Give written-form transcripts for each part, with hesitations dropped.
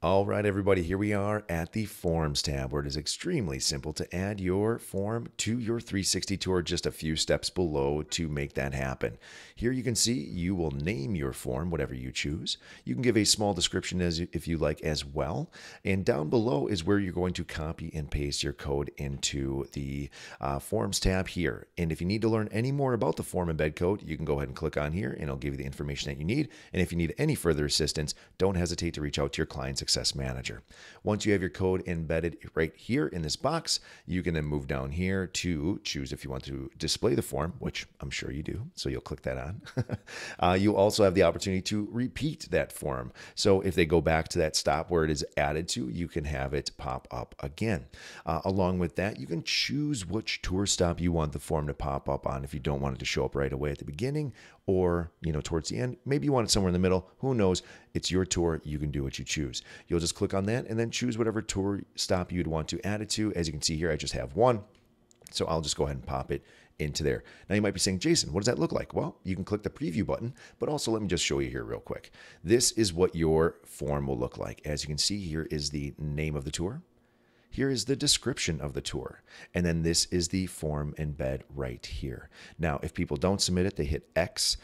All right, everybody, here we are at the Forms tab, where it is extremely simple to add your form to your 360 tour, just a few steps below to make that happen. Here you can see you will name your form, whatever you choose. You can give a small description if you like as well. And down below is where you're going to copy and paste your code into the Forms tab here. And if you need to learn any more about the form embed code, you can go ahead and click on here and it'll give you the information that you need. And if you need any further assistance, don't hesitate to reach out to your client success manager. Once you have your code embedded right here in this box, you can then move down here to choose if you want to display the form, which I'm sure you do. So you'll click that on. You also have the opportunity to repeat that form. So if they go back to that stop where it is added to, you can have it pop up again. Along with that, you can choose which tour stop you want the form to pop up on if you don't want it to show up right away at the beginning or, towards the end. Maybe you want it somewhere in the middle. Who knows? It's your tour. You can do what you choose. You'll just click on that and then choose whatever tour stop you'd want to add it to. As you can see here, I just have one. So I'll just go ahead and pop it into there. Now you might be saying, Jason, what does that look like? Well, you can click the preview button, but also let me just show you here real quick. This is what your form will look like. As you can see, here is the name of the tour. Here is the description of the tour. And then this is the form embed right here. Now, if people don't submit it, they hit X.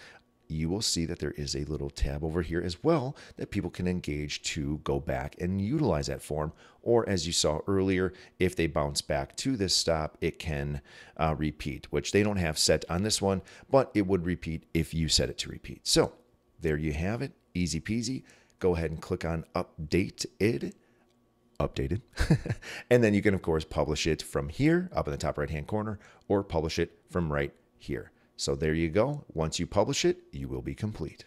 You will see that there is a little tab over here as well that people can engage to go back and utilize that form. Or as you saw earlier, if they bounce back to this stop, it can repeat, which they don't have set on this one, but it would repeat if you set it to repeat. So there you have it, easy peasy. Go ahead and click on updated. And then you can, of course, publish it from here up in the top right-hand corner or publish it from right here. So there you go. Once you publish it, you will be complete.